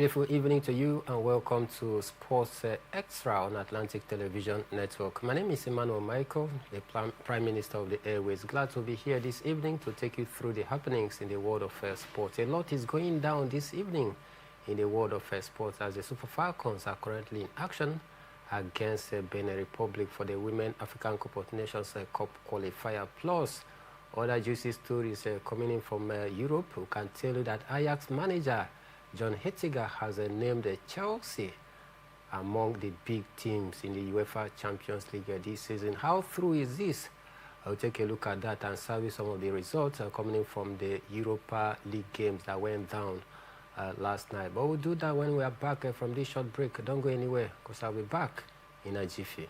beautiful evening to you and welcome to Sports Extra on Atlantic Television Network. My name is Emmanuel Michael, the Prime Minister of the Airways. Glad to be here this evening to take you through the happenings in the world of sports. A lot is going down this evening in the world of sports as the Super Falcons are currently in action against Benin Republic for the Women African Cup of Nations Cup qualifier. Plus, other juicy stories coming in from Europe who can tell you that Ajax manager John Hettiger has named Chelsea among the big teams in the UEFA Champions League this season. How true is this? I'll take a look at that and serve you some of the results coming in from the Europa League games that went down last night. But we'll do that when we are back from this short break. Don't go anywhere because I'll be back in a jiffy.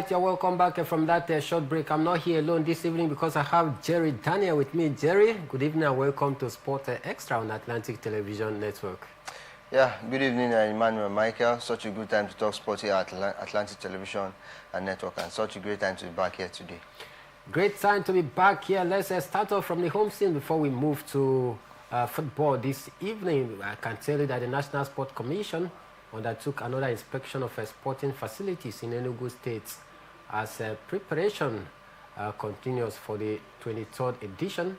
You're welcome back from that short break. I'm not here alone this evening because I have Jerry Daniel with me. Jerry, good evening and welcome to Sport Extra on Atlantic Television Network. Yeah, good evening, Emmanuel Michael. Such a good time to talk sport here at Atlantic Television and Network, and such a great time to be back here today. Great time to be back here. Let's start off from the home scene before we move to football this evening. I can tell you that the National Sport Commission undertook another inspection of sporting facilities in Enugu State as preparation continues for the 23rd edition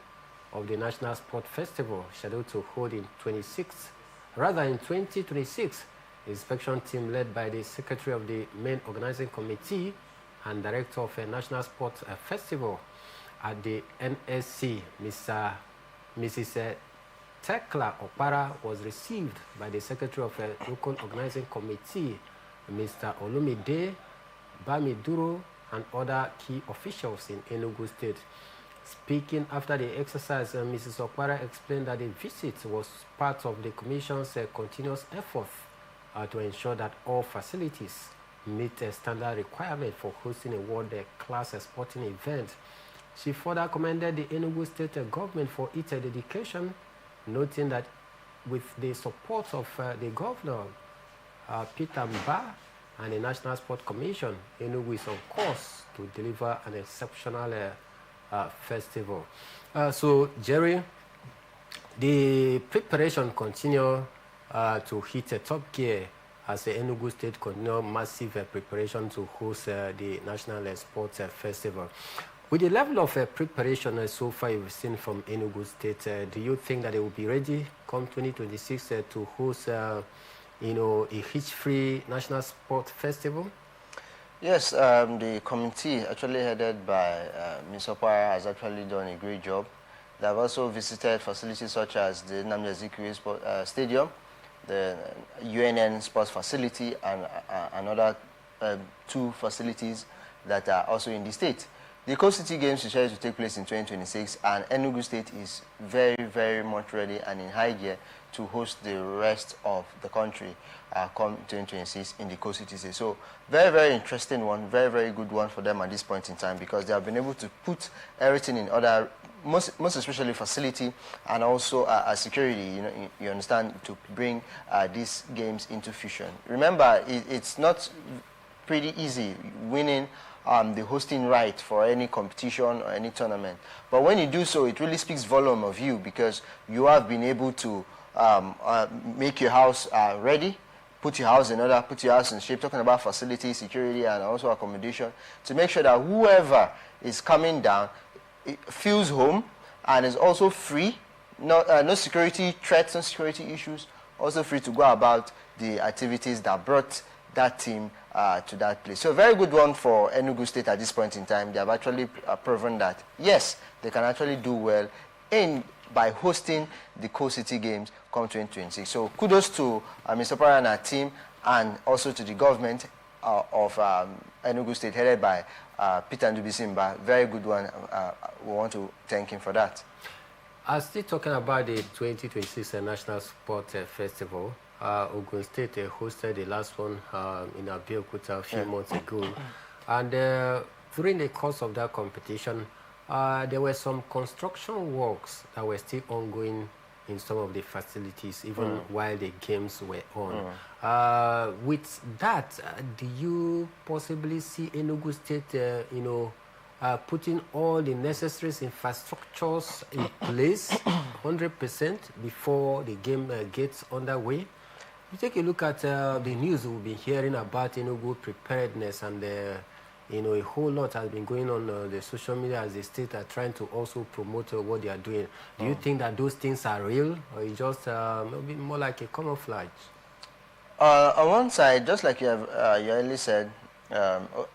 of the National Sport Festival, scheduled to hold in 2026. The inspection team led by the Secretary of the Main Organizing Committee and Director of a National Sport Festival at the NSC, Mrs. Tekla Opara, was received by the Secretary of a Local Organizing Committee, Mr. Olumide Bamiduro, and other key officials in Enugu State. Speaking after the exercise, Mrs. Opara explained that the visit was part of the Commission's continuous effort to ensure that all facilities meet a standard requirement for hosting a world-class sporting event. She further commended the Enugu State government for its dedication, noting that with the support of the governor, Peter Mba, and the National Sport Commission, Enugu is on course to deliver an exceptional festival. So, Jerry, the preparation continue to hit a top gear as the Enugu State continue massive preparation to host the National Sports Festival. With the level of preparation so far you've seen from Enugu State, do you think that they will be ready come 2026 to host a hitch-free National Sport Festival? Yes, the committee actually headed by Ms. Opara has actually done a great job. They have also visited facilities such as the Nnamdi Azikiwe Stadium, the UNN Sports Facility, and another two facilities that are also in the state. The Coast City Games is scheduled to take place in 2026, and Enugu State is very, very much ready and in high gear to host the rest of the country come 2026 in the Coast City State. So very, very interesting one, very, very good one for them at this point in time, because they have been able to put everything in order, most especially facility and also security, you understand, to bring these games into fusion. Remember, it's not pretty easy winning the hosting right for any competition or any tournament. But when you do so, it really speaks volume of you, because you have been able to make your house ready, put your house in order, put your house in shape, talking about facility, security, and also accommodation, to make sure that whoever is coming down feels home and is also free, no security threats, no security issues, also free to go about the activities that brought that team to that place. So a very good one for Enugu State at this point in time. They have actually proven that, yes, they can actually do well by hosting the Coast City Games come 2026. So kudos to Mr. Para and our team, and also to the government of Enugu State, headed by Peter Ndubisimba. Very good one. We want to thank him for that. Still talking about the 2026 National Sport Festival, Ogun State hosted the last one in Abeokuta a few months ago. And during the course of that competition, there were some construction works that were still ongoing in some of the facilities, even while the games were on. With that, do you possibly see Enugu State, putting all the necessary infrastructures in place 100% before the game gets underway? You take a look at the news we'll be hearing about Enugu preparedness, and a whole lot has been going on the social media as the state are trying to also promote what they are doing. Do you think that those things are real, or is just maybe more like a camouflage? On one side, just like you earlier said,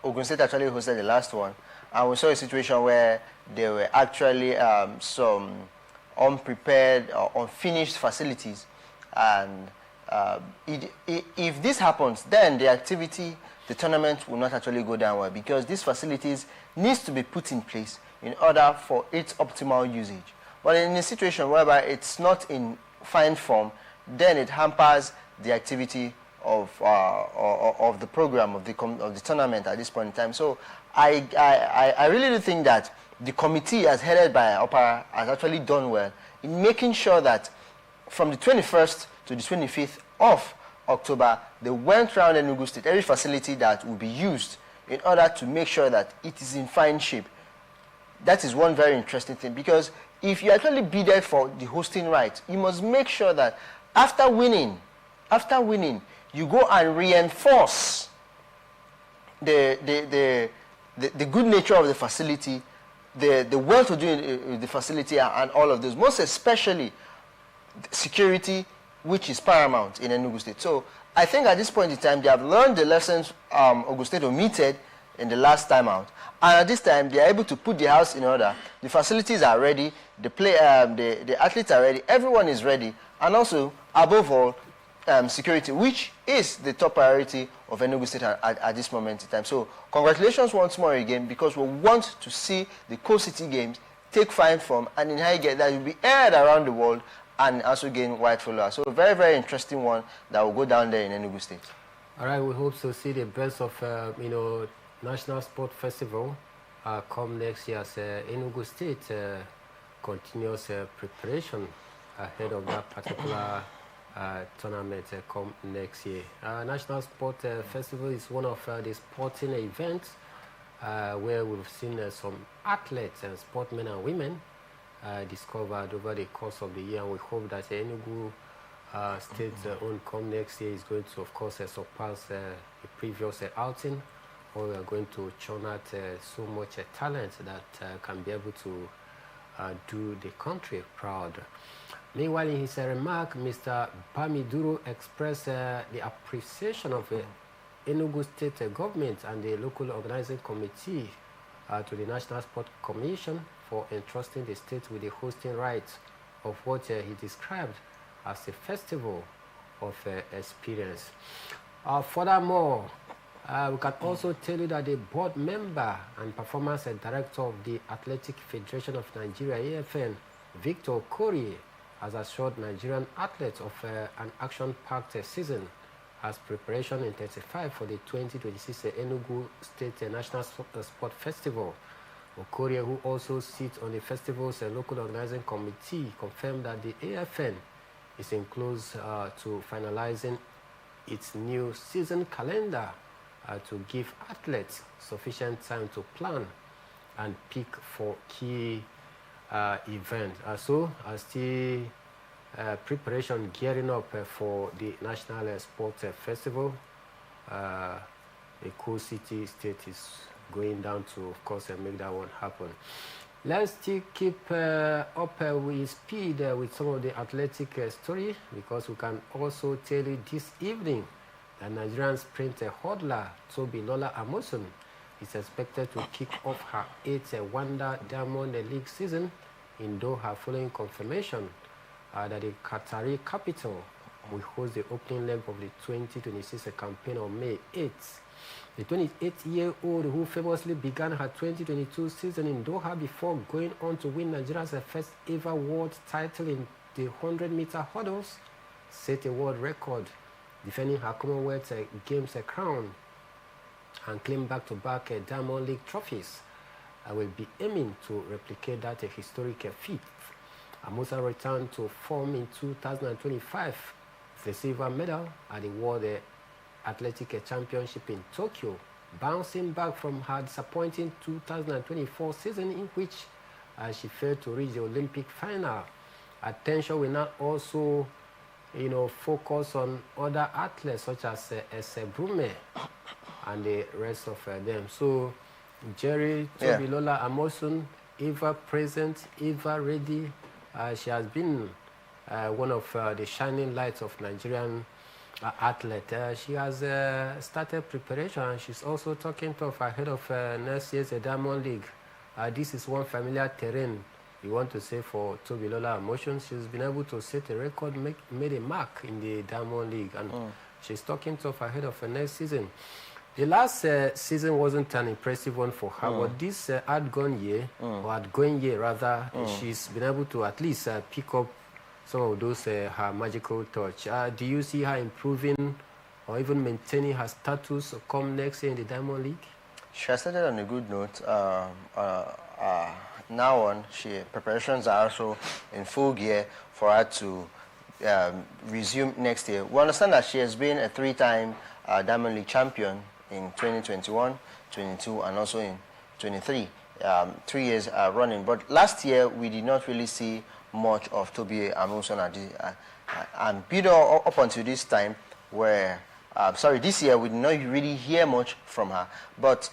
Ogun State actually hosted the last one, and we saw a situation where there were actually some unprepared or unfinished facilities, and if this happens, then the tournament will not actually go down well, because these facilities needs to be put in place in order for its optimal usage. But in a situation whereby it's not in fine form, then it hampers the activity of the program of the tournament at this point in time. So I really do think that the committee, as headed by Opara, has actually done well in making sure that from the 21st to the 25th of October, they went around Enugu State, every facility that will be used, in order to make sure that it is in fine shape. That is one very interesting thing, because if you actually bid for the hosting right, you must make sure that after winning, you go and reinforce the good nature of the facility, the well-to-do in the facility, and all of those, most especially security, which is paramount in Enugu State. So I think at this point in time, they have learned the lessons Ogun State omitted in the last time out. And at this time, they are able to put the house in order. The facilities are ready. The athletes are ready. Everyone is ready. And also, above all, security, which is the top priority of Enugu State at this moment in time. So congratulations once more again, because we want to see the Coast City Games take fine form and in high gear that will be aired around the world, and also gain wide followers. So a very, very interesting one that will go down there in Enugu State. All right, we hope to see the best of, National Sport Festival come next year, as Enugu State continuous preparation ahead of that particular tournament come next year. National Sport Festival is one of the sporting events where we've seen some athletes and sportsmen and women discovered over the course of the year, and we hope that Enugu State's own come next year is going to, of course, surpass the previous outing, where we are going to churn out so much talent that can be able to do the country proud. Meanwhile, in his remark, Mr. Bamiduro expressed the appreciation of the Enugu State government and the local organizing committee to the National Sport Commission for entrusting the state with the hosting rights of what he described as a festival of experience. Furthermore, We can also tell you that the board member and performance director of the Athletic Federation of Nigeria, AFN, Victor Okorie, has assured Nigerian athletes of an action-packed season as preparation intensified for the 2026 Enugu State National Sport Festival. Okorie, who also sits on the festival's local organizing committee, confirmed that the AFN is in close to finalizing its new season calendar to give athletes sufficient time to plan and pick for key events. So, still preparation gearing up for the National Sports Festival. The cool city state is going down to, of course, make that one happen. Let's still keep up with speed with some of the athletic story, because we can also tell you this evening that Nigerian sprint hurdler Tobilola Amosun is expected to kick off her 8th Wanda Diamond League season in Doha, following confirmation that the Qatari capital will host the opening leg of the 2026 campaign on May 8th. The 28-year-old, who famously began her 2022 season in Doha before going on to win Nigeria's first ever world title in the 100-meter hurdles, set a world record, defending her Commonwealth Games crown and claim back-to-back Diamond League trophies. I will be aiming to replicate that historic feat. Amosa returned to form in 2025 with a silver medal at the World Athletic Championship in Tokyo, bouncing back from her disappointing 2024 season in which she failed to reach the Olympic final. Attention will now also focus on other athletes such as Brume and the rest of them. So, Jerry, Tobilola Amosun, ever present, ever ready. She has been one of the shining lights of Nigerian athlete. She has started preparation, and she's also talking tough ahead of next year's Diamond League. This is one familiar terrain we want to say for Tobilola Amosun. She's been able to set a record, made a mark in the Diamond League, and she's talking tough ahead of her next season. The last season wasn't an impressive one for her, but this outgoing year rather, she's been able to at least pick up some of those her magical touch. Do you see her improving or even maintaining her status come next year in the Diamond League? She has started on a good note. Now on, preparations are also in full gear for her to resume next year. We understand that she has been a 3-time Diamond League champion in 2021, 22, and also in 23. 3 years running. But last year, we did not really see much of Tobi Amosun and build up until this time where, this year we did not really hear much from her. But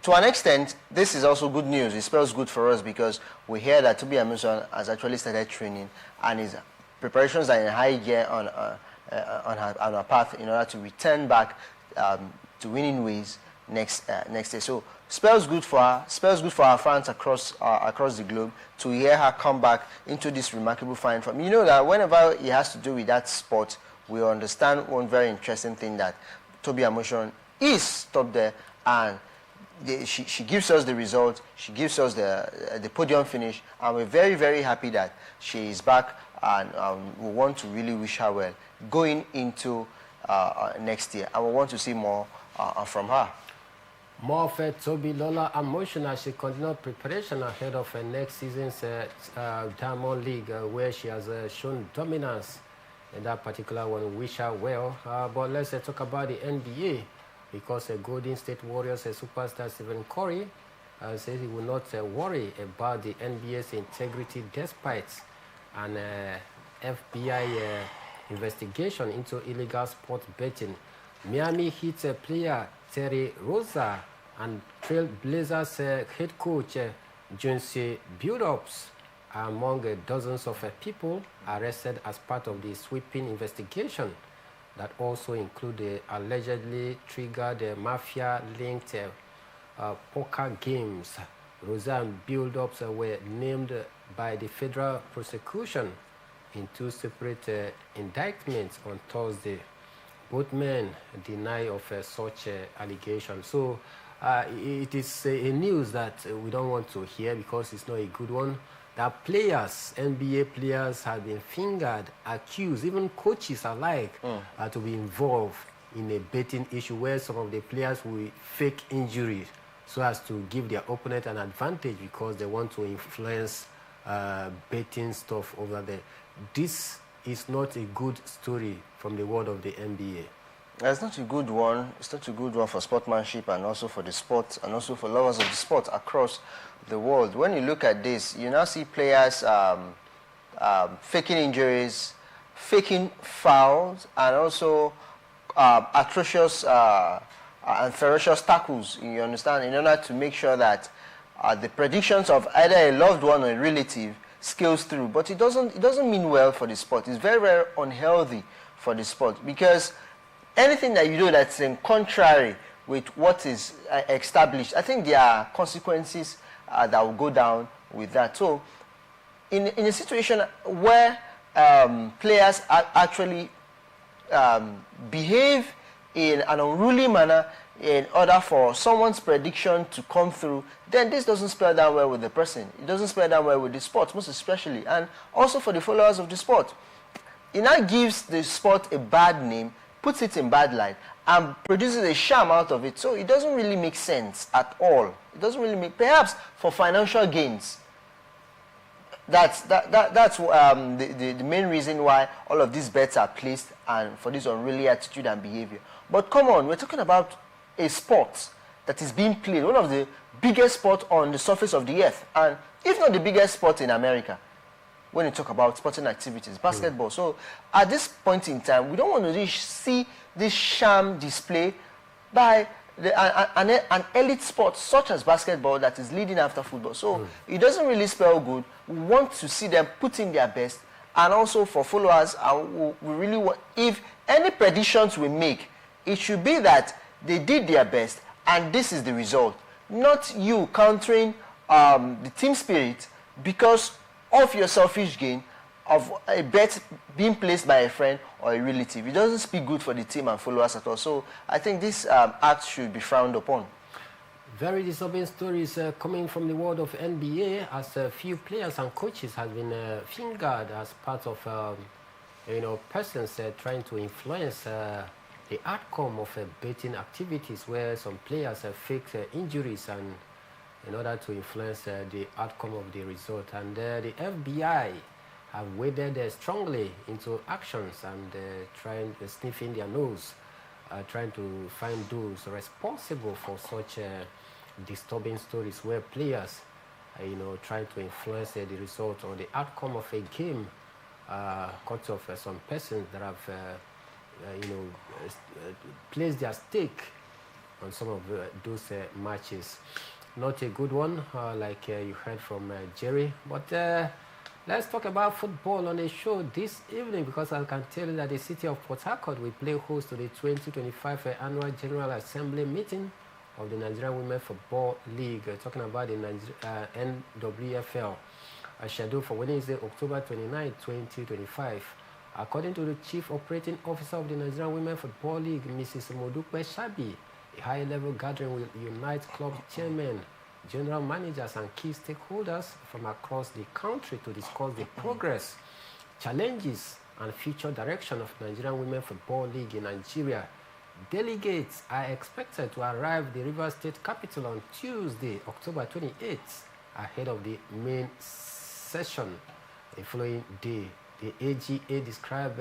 to an extent, this is also good news. It spells good for us because we hear that Tobi Amosun has actually started training and his preparations are in high gear on her path in order to return back to winning ways next year. So spells good for her. Spells good for our fans across the globe to hear her come back into this remarkable fine form. You know that whenever it has to do with that sport, we understand one very interesting thing, that Tobi Amosun is top there, and she gives us the result. She gives us the podium finish, and we're very, very happy that she is back, and we want to really wish her well going into next year, and we want to see more from her. More of Tobilola Amosun as she continues preparation ahead of her next season's Diamond League, where she has shown dominance in that particular one. Wish her well. But let's talk about the NBA, because Golden State Warriors superstar Stephen Curry says he will not worry about the NBA's integrity despite an FBI investigation into illegal sports betting. Miami Heat player Terry Rosa and Trail Blazers head coach Junsi Buildups are among dozens of people arrested as part of the sweeping investigation that also include the allegedly triggered mafia-linked poker games. Rosa and Buildups were named by the federal prosecution in 2 separate indictments on Thursday. both men deny of such allegations. So it is a news that we don't want to hear because it's not a good one. That players, NBA players, have been fingered, accused, even coaches alike, to be involved in a betting issue where some of the players will fake injuries so as to give their opponent an advantage because they want to influence betting stuff over there. This is not a good story from the world of the NBA. It's not a good one. It's not a good one for sportsmanship and also for the sport and also for lovers of the sport across the world. When you look at this, you now see players faking injuries, faking fouls, and also atrocious and ferocious tackles, you understand, in order to make sure that the predictions of either a loved one or a relative scales through. But it doesn't mean well for the sport. It's very, very unhealthy for the sport because anything that you do that's in contrary with what is established, I think there are consequences that will go down with that. So in a situation where players actually behave in an unruly manner in order for someone's prediction to come through, then this doesn't spell down well with the person. It doesn't spell down well with the sport, most especially, and also for the followers of the sport. It now gives the sport a bad name, puts it in bad light, and produces a sham out of it. So it doesn't really make sense at all. It doesn't really make, perhaps for financial gains. That's the main reason why all of these bets are placed and for this unruly attitude and behavior. But come on, we're talking about a sport that is being played, one of the biggest sports on the surface of the earth, and if not the biggest sport in America, when you talk about sporting activities, basketball. So at this point in time, we don't want to see this sham display by an elite sport such as basketball that is leading after football. So it doesn't really spell good. We want to see them put in their best, and also for followers, we really want, if any predictions we make, it should be that they did their best and this is the result, not you countering the team spirit because of your selfish gain of a bet being placed by a friend or a relative. It doesn't speak good for the team and followers at all. So I think this act should be frowned upon. Very disturbing stories coming from the world of NBA, as a few players and coaches have been fingered as part of persons trying to influence the outcome of betting activities, where some players have faked injuries and in order to influence the outcome of the result. And the FBI have waded strongly into actions and trying sniffing their nose, trying to find those responsible for such disturbing stories where players, trying to influence the result or the outcome of a game, because of some persons that have, placed their stake on some of those matches. Not a good one, like you heard from Jerry. But let's talk about football on the show this evening, because I can tell you that the city of Port Harcourt will play host to the 2025 annual General Assembly meeting of the Nigerian Women Football League. Talking about the NWFL, scheduled for Wednesday, October 29, 2025. According to the Chief Operating Officer of the Nigerian Women Football League, Mrs. Modukwe Shabi, a high-level gathering will unite club chairmen, general managers, and key stakeholders from across the country to discuss the progress, challenges, and future direction of Nigerian Women Football League in Nigeria. Delegates are expected to arrive at the Rivers State capital on Tuesday, October 28th, ahead of the main session the following day. The AGA described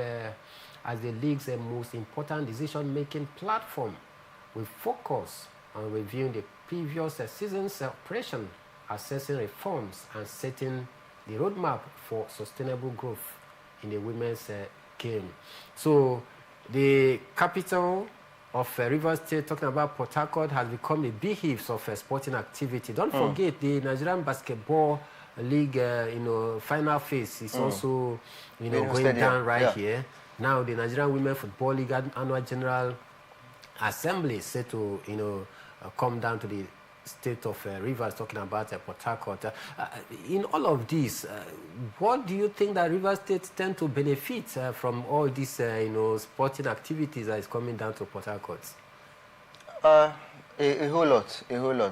as the league's most important decision-making platform, with focus on reviewing the previous season's operation, assessing reforms, and setting the roadmap for sustainable growth in the women's game. So the capital of Rivers State, talking about Port Harcourt, has become a beehive of sporting activity. Don't forget the Nigerian Basketball League, final phase is also, going down right here. Now the Nigerian Women Football League annual General Assembly is set to, come down to the state of Rivers, talking about Port Harcourt. In all of this, what do you think that Rivers State tend to benefit from all these, sporting activities that is coming down to Port Harcourt? A whole lot.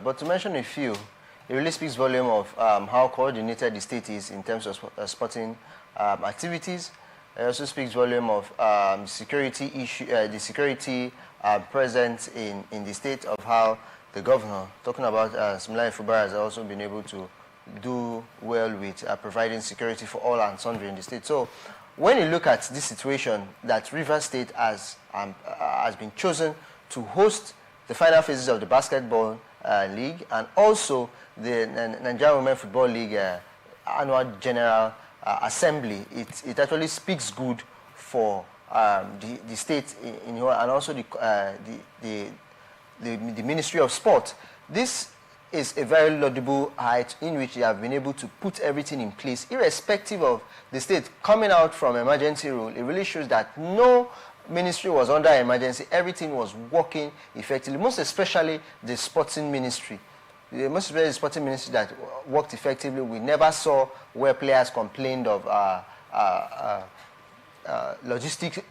But to mention a few, it really speaks volume of how coordinated the state is in terms of sporting activities. It also speaks volume of security issue, the security present in the state, of how the governor, talking about Similai Fubara, has also been able to do well with providing security for all and sundry in the state. So when you look at this situation, that Rivers State has been chosen to host the final phases of the basketball league and also the Nigerian Women Football League annual general assembly, it actually speaks good for the state and also the Ministry of Sport. This is a very laudable height in which they have been able to put everything in place, irrespective of the state coming out from emergency rule. It really shows that no ministry was under emergency. Everything was working effectively, most especially the sporting ministry. Most especially the sporting ministry that worked effectively. We never saw where players complained of logistic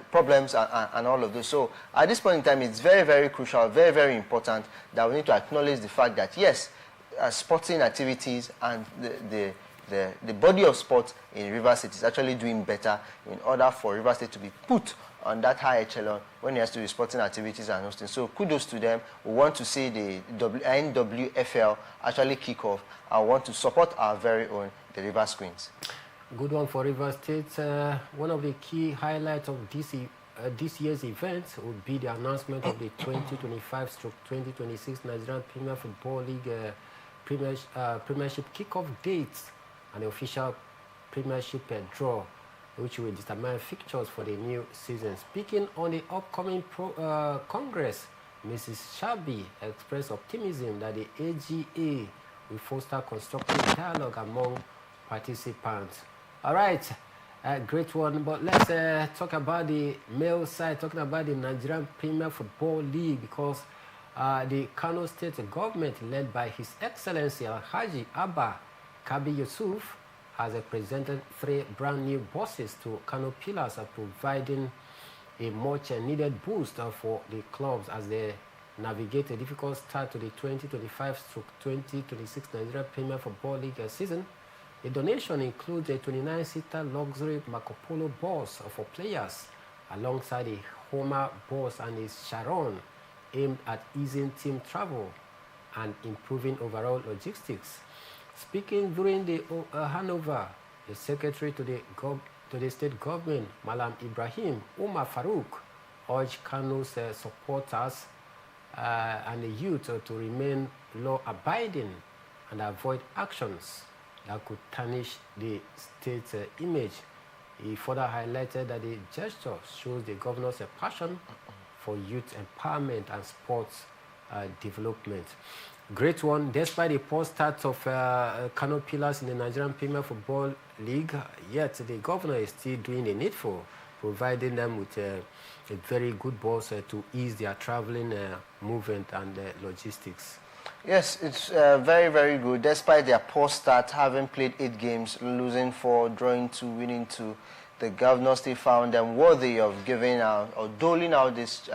problems and all of those. So at this point in time, it's very, very crucial, very, very important that we need to acknowledge the fact that, yes, sporting activities and the body of sport in Rivers State is actually doing better in order for Rivers State to be put on that high echelon when it has to do sporting activities and hosting. So kudos to them. We want to see the NWFL actually kick off. I want to support our very own, the Rivers Queens. Good one for Rivers State. One of the key highlights of this year's event would be the announcement of the 2025/2026 Nigerian Premier Football League Premiership kickoff dates and the official Premiership draw, which will determine fixtures for the new season. Speaking on the upcoming Congress, Mrs. Shabi expressed optimism that the AGA will foster constructive dialogue among participants. All right, great one. But let's talk about the male side, talking about the Nigerian Premier Football League, because the Kano State government, led by His Excellency Alhaji Abba Kabi Yusuf, has presented 3 brand new buses to Kano Pillars, providing a much needed boost for the clubs as they navigate a difficult start to the 2025/2026 Nigerian Premier Football League season. The donation includes a 29-seater luxury Marco Polo bus for players, alongside a Homer bus and a Sharon, aimed at easing team travel and improving overall logistics. Speaking during the handover, the secretary to the state government, Malam Ibrahim Umar Farouk, urged Kano's supporters and the youth to remain law-abiding and avoid actions that could tarnish the state's image. He further highlighted that the gesture shows the governor's passion for youth empowerment and sports development. Great one. Despite the poor start of Kano Pillars in the Nigerian Premier Football League, yet the governor is still doing the needful, providing them with a very good bus to ease their traveling movement and logistics. Yes, it's very, very good. Despite their poor start, having played 8 games, losing 4, drawing 2, winning 2, the governor still found them worthy of giving out or doling out this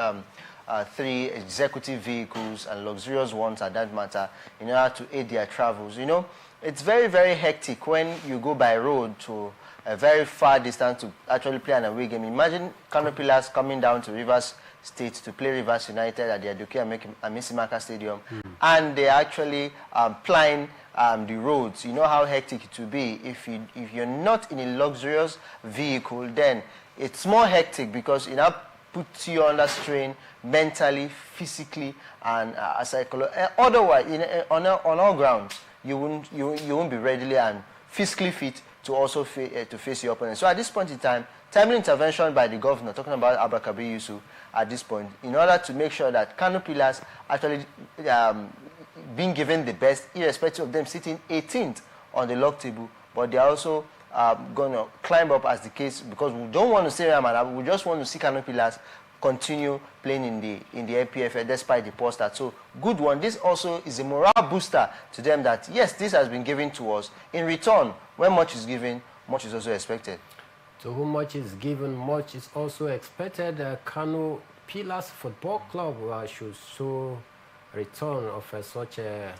3 executive vehicles and luxurious ones at that matter in order to aid their travels. You know, it's very, very hectic when you go by road to a very far distance to actually play an away game. Imagine Kano Pillars coming down to Rivers State to play Rivers United at the Adoke Amisimaka Stadium, and they actually plying the roads. You know how hectic it will be if you're not in a luxurious vehicle. Then it's more hectic because it now puts you under strain mentally, physically, and psychologically. Otherwise, on all grounds, you won't be readily and physically fit to also to face your opponent. So at this point in time, timely intervention by the governor, talking about Abba Kabir Yusuf at this point, in order to make sure that Kano Pillars actually being given the best, irrespective of them sitting 18th on the log table, but they are also going to climb up as the case, because we don't want to see Ramadan, we just want to see Kano Pillars continue playing in the NPFL despite the poor start. So good one. This also is a morale booster to them that yes, this has been given to us. In return, when much is given, much is also expected. To whom much is given, much is also expected. Kano Pillars Football Club should show return of such a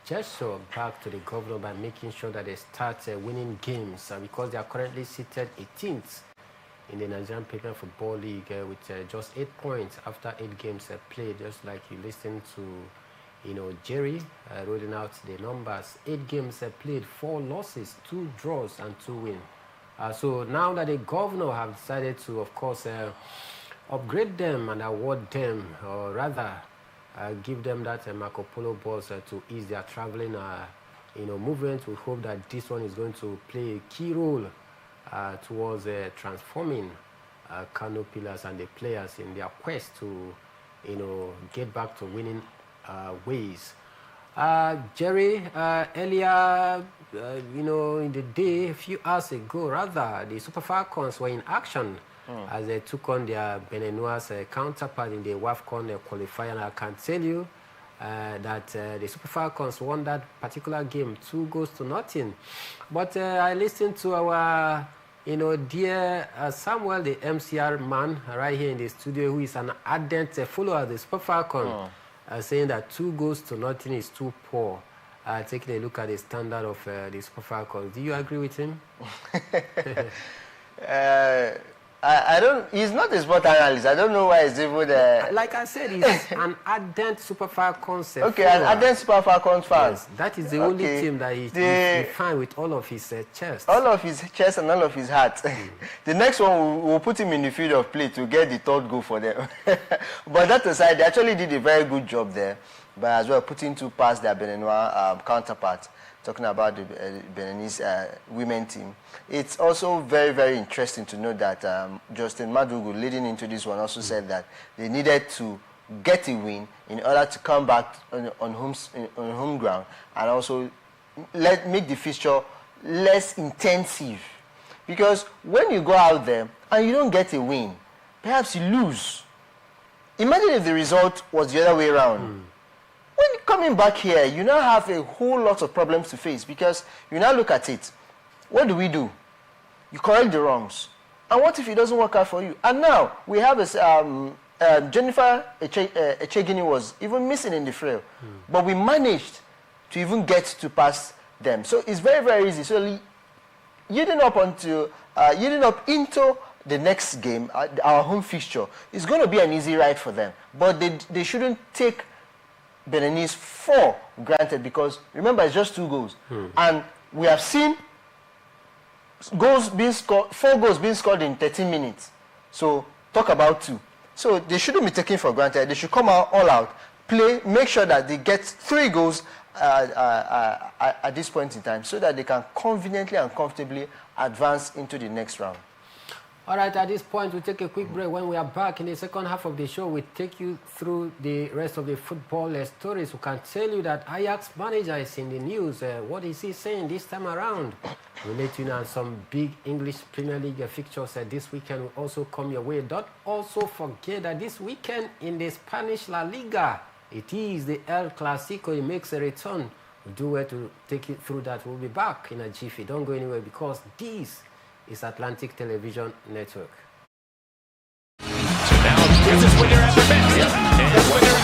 gesture back to the governor by making sure that they start winning games because they are currently seated 18th in the Nigerian Premier Football League with just 8 points after 8 games played. Just like you listened to, Jerry rolling out the numbers. 8 games played, 4 losses, 2 draws, and 2 wins. So now that the governor have decided to, of course, upgrade them and award them, or rather give them that Marco Polo bus to ease their traveling, movement. We hope that this one is going to play a key role towards transforming Kano Pillars and the players in their quest to, get back to winning ways. Jerry, earlier, in the day, a few hours ago, rather, the Super Falcons were in action as they took on their Beninois counterpart in the WAFCON qualifier. And I can tell you that the Super Falcons won that particular game 2-0. But I listened to our, dear Samuel, the MCR man right here in the studio, who is an ardent follower of the Super Falcons, saying that 2-0 is too poor. Taking a look at the standard of the Super Falcons. Do you agree with him? I don't. He's not a sport analyst. I don't know why he's even there. Like I said, he's an ardent Super Falcons fan. Okay, an ardent Super Falcons fan. Yes, that is the only team that he's fine with all of his chest. All of his chest and all of his heart. The next one, we'll put him in the field of play to get the third goal for them. But that aside, they actually did a very good job there, by as well putting 2 past their Beninois counterparts. Talking about the Beninese women team. It's also very, very interesting to know that Justin Madugu, leading into this one, also said that they needed to get a win in order to come back on home ground and also make the fixture less intensive. Because when you go out there and you don't get a win, perhaps you lose. Imagine if the result was the other way around. When coming back here, you now have a whole lot of problems to face because you now look at it. What do? You correct the wrongs. And what if it doesn't work out for you? And now we have Jennifer Echegini was even missing in the frail. But we managed to even get to pass them. So it's very, very easy. So leading up into the next game, our home fixture, is going to be an easy ride for them. But they shouldn't take Beninese for granted because remember it's just 2 goals and we have seen 4 goals being scored in 13 minutes. So talk about 2. So they shouldn't be taken for granted. They should come out all out, play, make sure that they get 3 goals at this point in time so that they can conveniently and comfortably advance into the next round. All right, at this point, we'll take a quick break. When we are back in the second half of the show, we'll take you through the rest of the football stories. We can tell you that Ajax manager is in the news. What is he saying this time around? We'll let you know some big English Premier League fixtures this weekend will also come your way. Don't also forget that this weekend in the Spanish La Liga, it is the El Clasico. It makes a return. We'll do well to take you through that. We'll be back in a jiffy. Don't go anywhere because this is Atlantic Television Network. So now this is when you're at the best. And when you're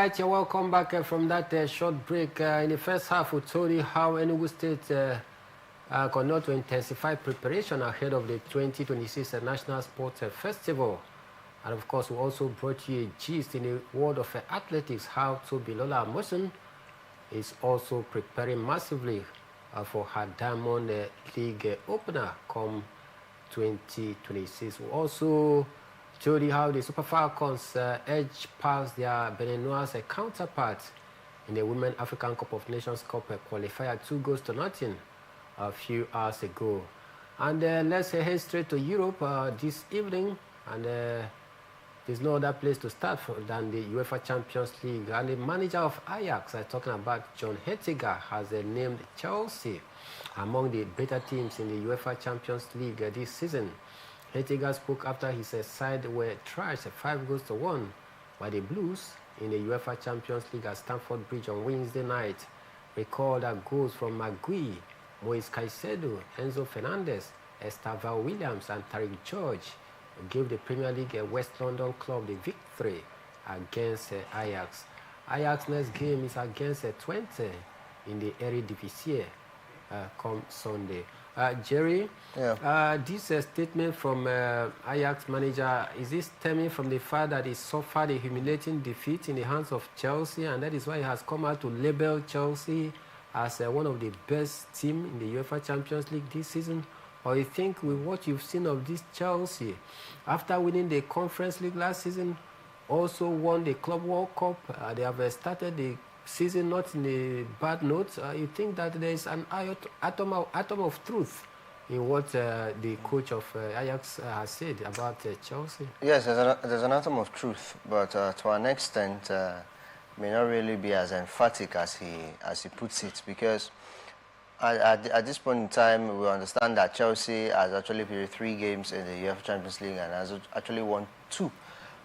right, you're welcome back from that short break. In the first half, we told you how Enugu State continued to intensify preparation ahead of the 2026 National Sports Festival. And of course, we also brought you a gist in the world of athletics, how Tobilola Amosun is also preparing massively for her Diamond League opener come 2026. We also showed you how the Super Falcons edged past their Beninois counterparts in the Women African Cup of Nations Cup qualifier 2-0 a few hours ago. And let's head straight to Europe this evening. And there's no other place to start than the UEFA Champions League. And the manager of Ajax, talking about John Hettiger, has named Chelsea among the better teams in the UEFA Champions League this season. Hettiger spoke after his side were thrashed 5-1 by the Blues in the UEFA Champions League at Stamford Bridge on Wednesday night. Recall that goals from Magui, Moise Caicedo, Enzo Fernandez, Estevao Williams and Tariq George gave the Premier League West London club the victory against Ajax. Ajax's next game is against Twente in the Eredivisie come Sunday. Jerry, this statement from Ajax manager, is this stemming from the fact that he suffered a humiliating defeat in the hands of Chelsea, and that is why he has come out to label Chelsea as one of the best teams in the UEFA Champions League this season? Or you think with what you've seen of this Chelsea, after winning the Conference League last season, also won the Club World Cup, they have started the season not in a bad note, you think that there is an atom of truth in what the coach of Ajax has said about Chelsea? Yes, there's an atom of truth, but to an extent, may not really be as emphatic as he puts it, because at this point in time, we understand that Chelsea has actually played 3 games in the UEFA Champions League and has actually won 2.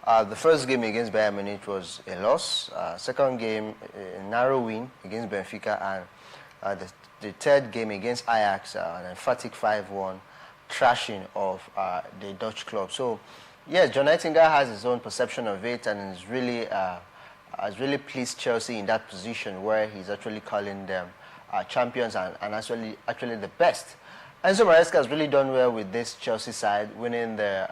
The first game against Bayern Munich was a loss. Second game, a narrow win against Benfica, and the third game against Ajax, an emphatic 5-1 thrashing of the Dutch club. So, yes, John Hettiger has his own perception of it, and is really has really pleased Chelsea in that position where he's actually calling them champions and actually the best. Enzo Maresca has really done well with this Chelsea side, winning the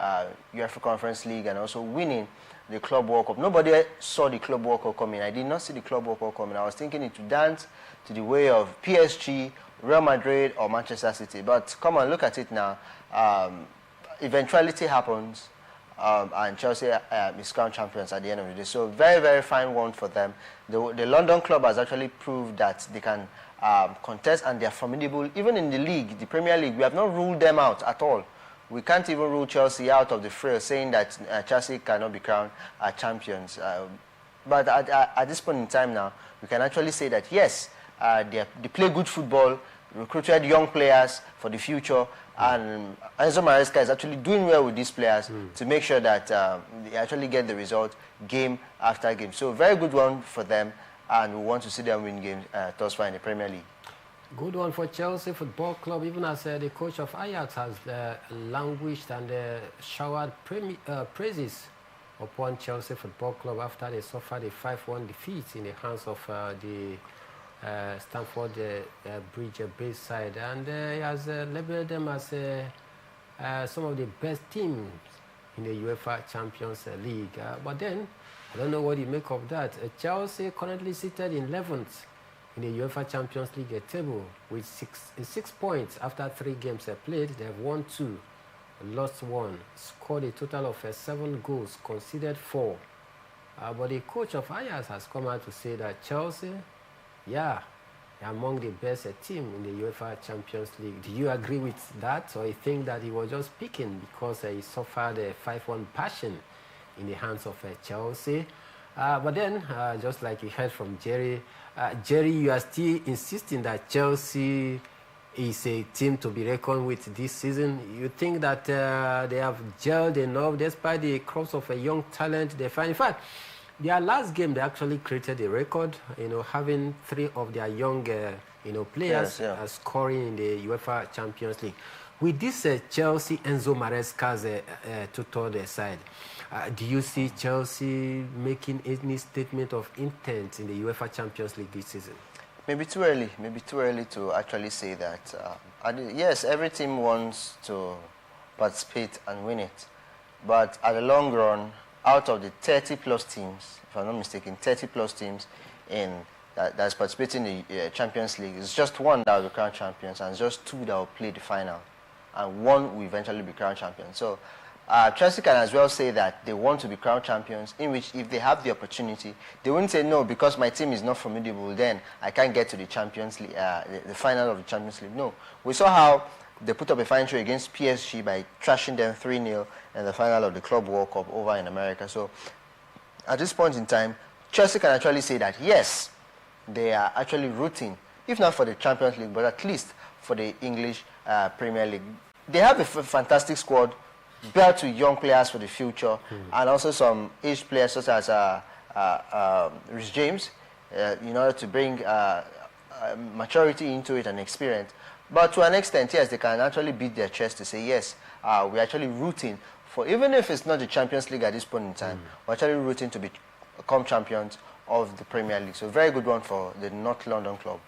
UEFA Conference League and also winning the Club World Cup. Nobody saw the Club World Cup coming. I did not see the Club World Cup coming. I was thinking it would dance to the way of PSG, Real Madrid or Manchester City. But come on, look at it now. Eventuality happens, and Chelsea is crowned champions at the end of the day. So very, very fine one for them. The London club has actually proved that they can contest, and they're formidable. Even in the league, the Premier League, we have not ruled them out at all. We can't even rule Chelsea out of the fray, saying that Chelsea cannot be crowned champions. But at this point in time now, we can actually say that yes, they play good football, recruited young players for the future, and Enzo Maresca is actually doing well with these players to make sure that they actually get the result game after game. So very good one for them, and we want to see them win games thus far in the Premier League. Good one for Chelsea Football Club, even as the coach of Ajax has languished and showered praises upon Chelsea Football Club after they suffered a 5-1 defeat in the hands of the Stamford Bridge-based side. And he has labeled them as some of the best teams in the UEFA Champions League. But then, I don't know what you make of that. Chelsea currently seated in 11th in the UEFA Champions League table with 6 points after 3 games played. They have won 2, lost 1, scored a total of 7 goals, conceded 4. But the coach of Ajax has come out to say that Chelsea, yeah, they're among the best team in the UEFA Champions League. Do you agree with that, or you think that he was just speaking because he suffered a 5-1 passion in the hands of Chelsea? But then, just like you heard from Jerry, Jerry, you are still insisting that Chelsea is a team to be reckoned with this season. You think that they have gelled enough despite the crops of a young talent they find? In fact, their last game, they actually created a record, having 3 of their young, players scoring in the UEFA Champions League. With this Chelsea Enzo Maresca's tutor side, do you see Chelsea making any statement of intent in the UEFA Champions League this season? Maybe too early to actually say that. Yes, every team wants to participate and win it. But at the long run, out of the 30 plus teams, if I'm not mistaken, 30 plus teams that's participating in the Champions League, it's just one that will be crowned champions and just two that will play the final. And one will eventually be crowned champion. So Chelsea can as well say that they want to be crowned champions, in which if they have the opportunity, they wouldn't say no, because my team is not formidable, then I can't get to the Champions League, the final of the Champions League. No. We saw how they put up a fine show against PSG by trashing them 3-0 in the final of the Club World Cup over in America. So at this point in time, Chelsea can actually say that yes, they are actually rooting, if not for the Champions League, but at least for the English Premier League. They have a fantastic squad, built to young players for the future, and also some aged players such as Rhys James, in order to bring maturity into it and experience. But to an extent, yes, they can actually beat their chest to say, yes, we're actually rooting for, even if it's not the Champions League at this point in time, we're actually rooting to become champions of the Premier League. So very good one for the North London club.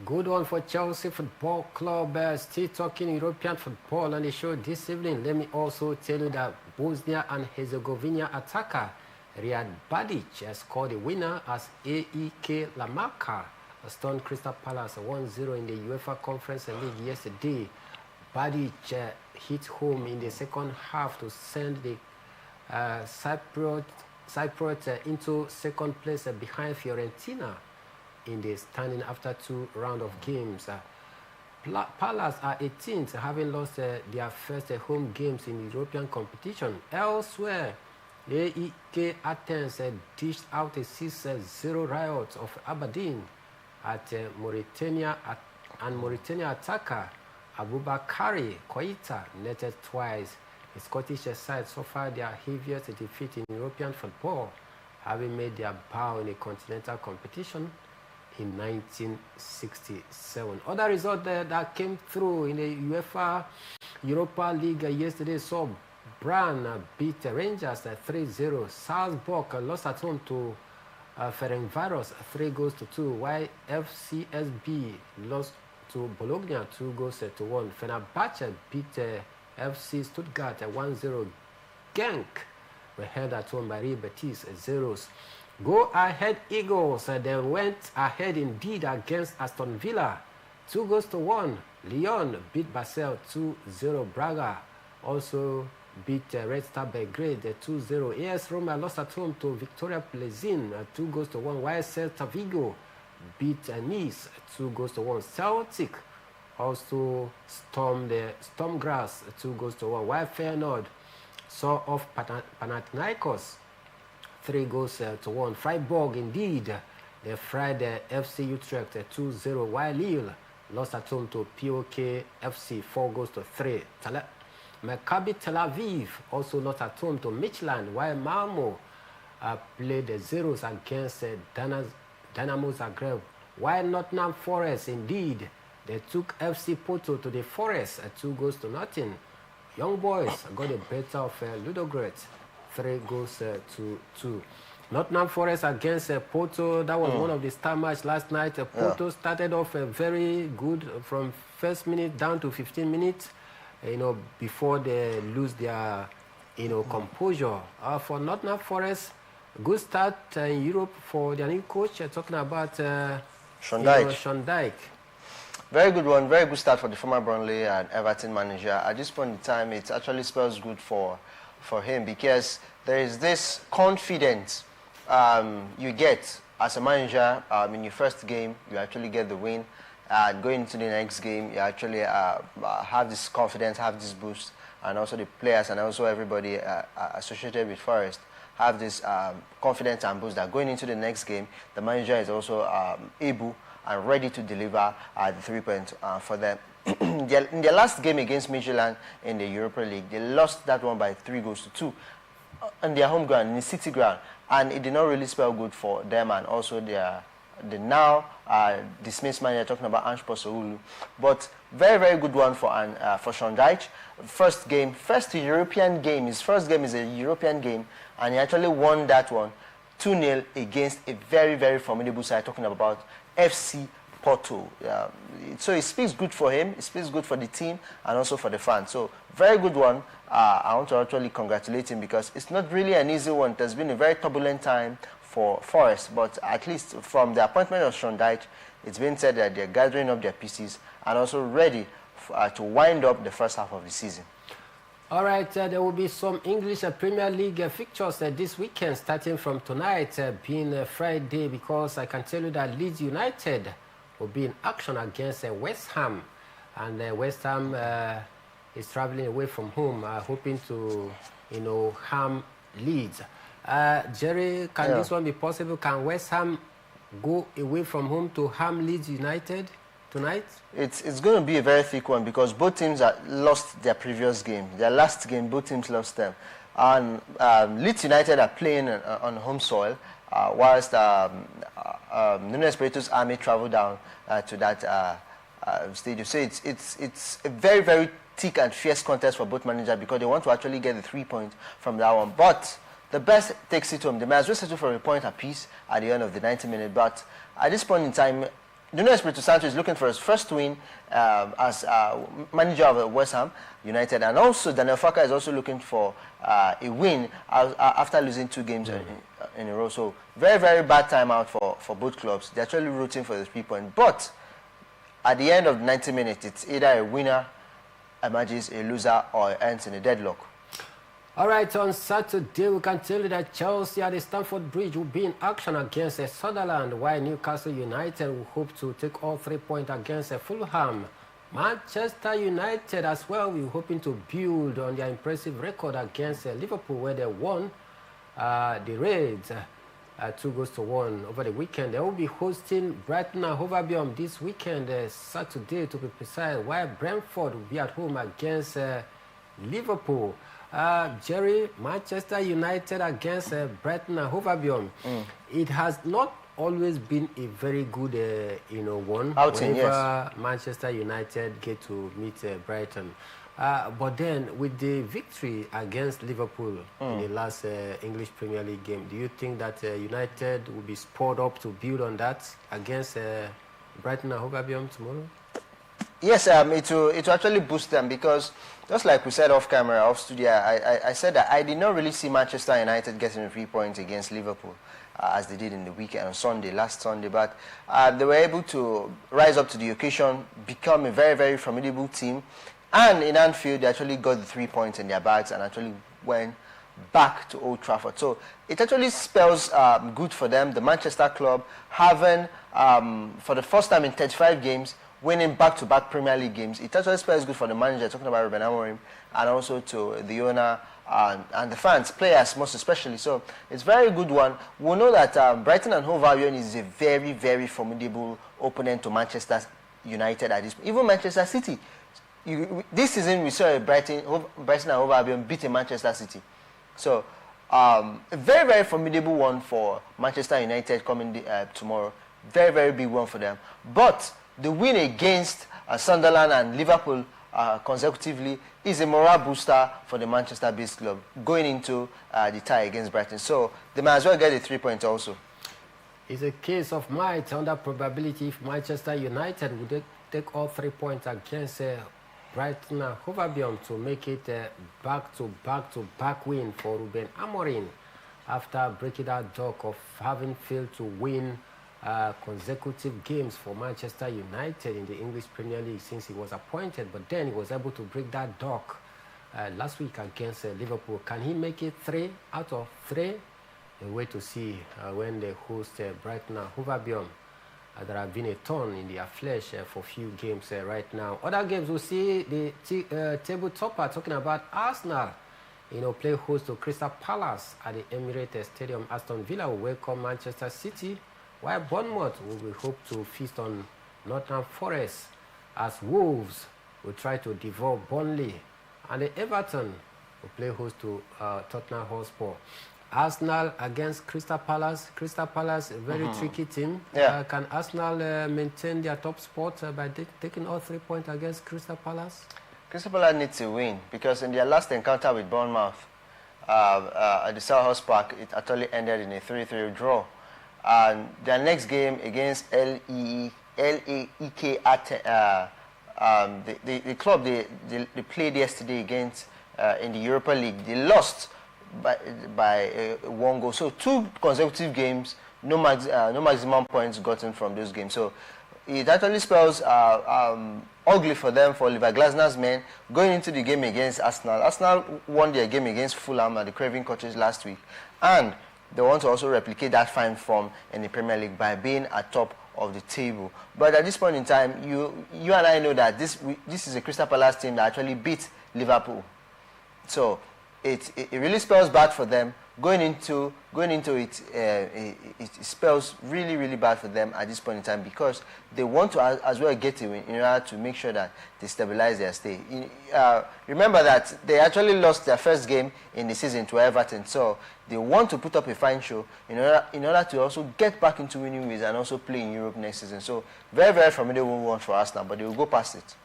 Good one for Chelsea Football Club. Still talking European football on the show this evening. Let me also tell you that Bosnia and Herzegovina attacker Riyad Badic has scored a winner as AEK La Marca stunned Crystal Palace 1-0 in the UEFA Conference League yesterday. Badic hit home in the second half to send the Cypriot into second place behind Fiorentina in the standing after 2 rounds of games. Palace are 18th, having lost their first home games in the European competition. Elsewhere, AEK Athens dished out a 6-0 riot of Aberdeen at Mauritania, and Mauritania attacker Aboubakary Koita netted twice. The Scottish side suffered their heaviest defeat in European football, having made their bow in a continental competition in 1967. Other result that came through in the UEFA Europa League yesterday saw Brann beat Rangers 3-0. Salzburg lost at home to Ferencváros 3-2, while FCSB lost to Bologna 2-1. Fenerbahce beat FC Stuttgart 1-0. Genk were held at home by Real Betis 0s. Go ahead Eagles then went ahead indeed against Aston Villa 2-1. Lyon beat Basel 2-0. Braga also beat Red Star Belgrade 2-0. AS Roma lost at home to Victoria Plzeň 2-1, while Celta Vigo beat Nice 2-1. Celtic also stormed the Stormgrass 2-1, while Feyenoord saw off Panathinaikos 3-1. Freiburg indeed they fried FC Utrecht 2-0, while Lille lost at home to POK FC 4-3. Maccabi Tel Aviv also lost at home to Midtjylland, while Malmo played the zeros against Dynamo Zagreb, while Nottingham Forest indeed they took FC Porto to the Forest 2-0. Young Boys got the better of Ludogorets 3-2. Nottingham Forest against Porto, that was one of the star match last night. Porto started off very good from first minute down to 15 minutes, before they lose their, composure. For Nottingham Forest, good start in Europe for their new coach. Talking about Sean Dyche. Very good one, very good start for the former Burnley and Everton manager. At this point in time, it actually spells good for him, because there is this confidence you get as a manager. In your first game, you actually get the win. Going into the next game, you actually have this confidence, have this boost, and also the players and also everybody associated with Forest have this confidence and boost that going into the next game, the manager is also able and ready to deliver the 3 points for them. In their last game against Midtjylland in the Europa League, they lost that one by 3-2 on their home ground, in the City ground, and it did not really spell good for them and also their the now dismissed manager, talking about Ange Postecoglou. But very, very good one for Sean Dyche. First European game. His first game is a European game, and he actually won that one 2-0 against a very, very formidable side, talking about FC Porto. So it speaks good for him, it speaks good for the team, and also for the fans. So very good one. I want to actually congratulate him, because it's not really an easy one. It has been a very turbulent time for Forest, but at least from the appointment of Sean Dyche, it's been said that they're gathering up their pieces and also ready to wind up the first half of the season. All right, there will be some English Premier League fixtures this weekend, starting from tonight, being Friday, because I can tell you that Leeds United will be in action against West Ham, and West Ham is traveling away from home, hoping to, harm Leeds. Jerry, can this one be possible? Can West Ham go away from home to harm Leeds United tonight? It's going to be a very thick one, because both teams lost their previous game. Their last game, both teams lost them. And Leeds United are playing on home soil, whilst Nuno Espirito's Army travel down to that stadium. So it's a very, very thick and fierce contest for both managers, because they want to actually get the 3 points from that one. But the best takes it home. They might as well settle for a point apiece at the end of the 90 minutes. But at this point in time, Nuno Espirito Santo is looking for his first win as manager of West Ham United, and also Daniel Farke is also looking for a win after losing 2 games in a row. So very, very bad time out for both clubs. They're actually rooting for the 3 points. But at the end of the 90 minutes, it's either a winner emerges, a loser, or ends in a deadlock. All right, on Saturday, we can tell you that Chelsea at the Stamford Bridge will be in action against Sunderland, while Newcastle United will hope to take all 3 points against Fulham. Manchester United as well, we're hoping to build on their impressive record against Liverpool, where they won the Reds 2-1 over the weekend. They will be hosting Brighton and Hove Albion this weekend, Saturday to be precise, while Brentford will be at home against Liverpool. Jerry, Manchester United against Brighton and Hove Albion. It has not always been a very good, one. Outing, whenever Manchester United get to meet Brighton. But then, with the victory against Liverpool in the last English Premier League game, do you think that United will be spurred up to build on that against Brighton and Hove Albion tomorrow? Yes, it will actually boost them, because just like we said off camera, off studio, I said that I did not really see Manchester United getting 3 points against Liverpool as they did in the weekend on last Sunday, but they were able to rise up to the occasion, become a very, very formidable team, and in Anfield they actually got the 3 points in their bags and actually went back to Old Trafford. So it actually spells good for them, the Manchester club, having for the first time in 35 games winning back-to-back Premier League games. It actually spells good for the manager, talking about Ruben Amorim, and also to the owner and the fans, players most especially. So it's a very good one. We know that Brighton and Hove Albion is a very, very formidable opponent to Manchester United at this point. Even Manchester City. This season we saw Brighton and Hove Albion beating Manchester City. So a very, very formidable one for Manchester United coming tomorrow. Very, very big one for them. But the win against Sunderland and Liverpool consecutively is a morale booster for the Manchester-based club going into the tie against Brighton. So they might as well get the 3 points also. It's a case of might under probability if Manchester United would take all 3 points against Brighton and Hove Albion to make it a back-to-back win for Ruben Amorim, after breaking that dog of having failed to win consecutive games for Manchester United in the English Premier League since he was appointed. But then he was able to break that dog last week against Liverpool. Can he make it 3 out of 3? A way to see when they host Brighton and Hove Albion. There have been a turn in their flesh for a few games right now. Other games, we'll see the table topper, talking about Arsenal, play host to Crystal Palace at the Emirates Stadium. Aston Villa will welcome Manchester City, while Bournemouth will hope to feast on Nottingham Forest, as Wolves will try to devour Burnley, and the Everton will play host to Tottenham Hotspur. Arsenal against Crystal Palace. Crystal Palace, a very tricky team. Yeah. Can Arsenal maintain their top spot by taking all 3 points against Crystal Palace? Crystal Palace needs to win because in their last encounter with Bournemouth at the Selhurst Park, it actually ended in a 3-3 draw. And their next game against LAEK, the club they played yesterday against in the Europa League, they lost by 1 goal. So 2 consecutive games, no maximum points gotten from those games. So it actually spells ugly for them, for Oliver Glasner's men, going into the game against Arsenal. Arsenal won their game against Fulham at the Craven Cottage last week, and they want to also replicate that fine form in the Premier League by being at top of the table. But at this point in time, you and I know that this is a Crystal Palace team that actually beat Liverpool. So it really spells bad for them. Going into it, it spells really bad for them at this point in time because they want to as well get a win in order to make sure that they stabilize their stay. Remember that they actually lost their first game in the season to Everton, so they want to put up a fine show in order to also get back into winning ways and also play in Europe next season. So very formidable one for Arsenal, but they will go past it.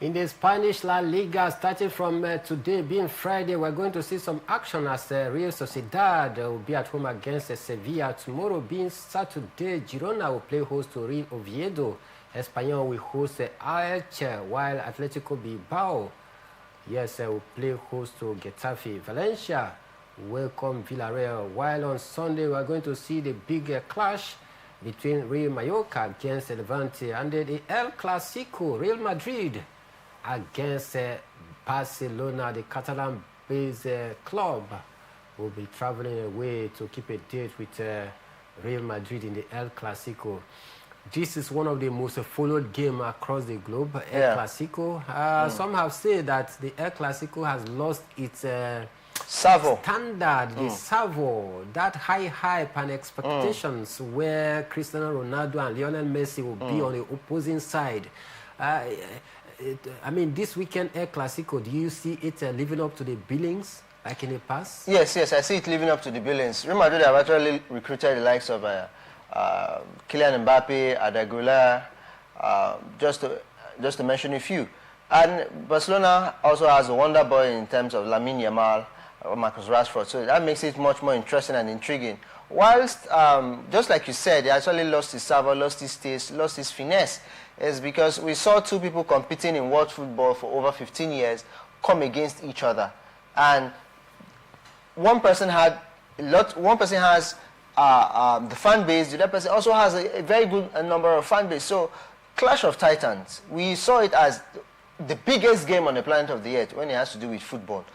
In the Spanish La Liga, starting from today, being Friday, we're going to see some action as Real Sociedad will be at home against Sevilla. Tomorrow, being Saturday, Girona will play host to Real Oviedo. Espanyol will host Elche, while Atletico Bilbao, will play host to Getafe. Valencia welcome Villarreal, while on Sunday, we're going to see the big clash between Real Mallorca against Levante, and the El Clasico, Real Madrid against Barcelona. The Catalan-based club will be traveling away to keep a date with Real Madrid in the El Clasico. This is one of the most followed games across the globe, El Clasico. Some have said that the El Clasico has lost its standard, the Savo, that high hype and expectations where Cristiano Ronaldo and Lionel Messi will be on the opposing side. I mean, this weekend El Clasico, do you see it living up to the billings like in the past? Yes, I see it living up to the billings. Real Madrid have actually recruited the likes of Kylian Mbappe, Arda Güler, just to mention a few. And Barcelona also has a wonder boy in terms of Lamine Yamal, Marcus Rashford, so that makes it much more interesting and intriguing. Whilst, just like you said, they actually lost his savor, lost his taste, lost his finesse, is because we saw 2 people competing in world football for over 15 years come against each other, and one person has the fan base, the other person also has a very good number of fan base. So, Clash of Titans, we saw it as the biggest game on the planet of the earth when it has to do with football,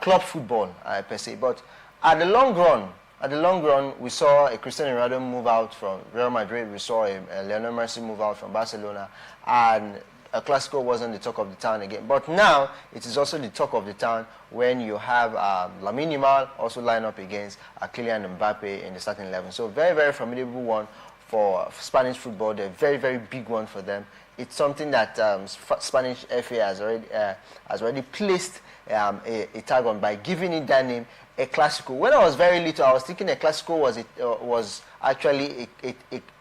club football per se. But at the long run, we saw a Cristiano Ronaldo move out from Real Madrid. We saw a Lionel Messi move out from Barcelona, and El Clasico wasn't the talk of the town again. But now it is also the talk of the town when you have Lamine Yamal also line up against Kylian Mbappe in the starting 11. So very formidable one for Spanish football. They're very big one for them. It's something that Spanish FA has already placed a tag on by giving it that name, El Clasico. When I was very little, I was thinking El Clasico was actually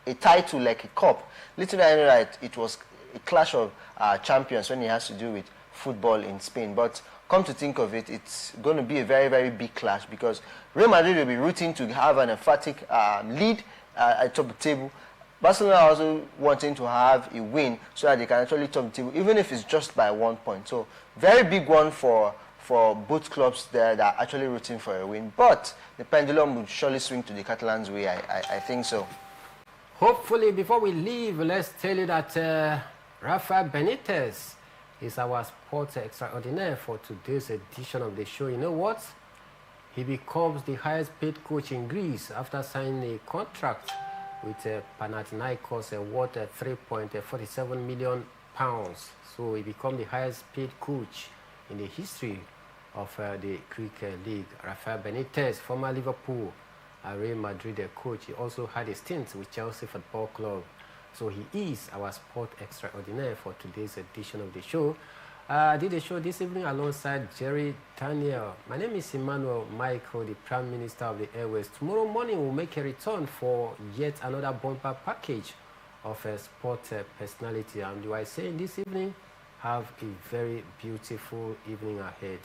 a title like a cup. Little did I know that it was a clash of champions when it has to do with football in Spain. But come to think of it, it's going to be a very big clash because Real Madrid will be rooting to have an emphatic lead at top of the table. Barcelona also wanting to have a win so that they can actually top the table, even if it's just by 1 point. So very big one for both clubs there that are actually rooting for a win. But the pendulum will surely swing to the Catalans' way. I think so. Hopefully, before we leave, let's tell you that Rafa Benitez is our sports extraordinaire for today's edition of the show. You know what? He becomes the highest paid coach in Greece after signing a contract with Panathinaikos worth £3.47 million. So he becomes the highest paid coach in the history of the Greek league. Rafa Benitez, former Liverpool and Real Madrid coach, he also had a stint with Chelsea Football Club. So he is our sport extraordinaire for today's edition of the show. I did a show this evening alongside Jerry Daniel. My name is Emmanuel Michael, the Prime Minister of the Airways. Tomorrow morning, we'll make a return for yet another bumper package of a sport personality. And do I say this evening, have a very beautiful evening ahead.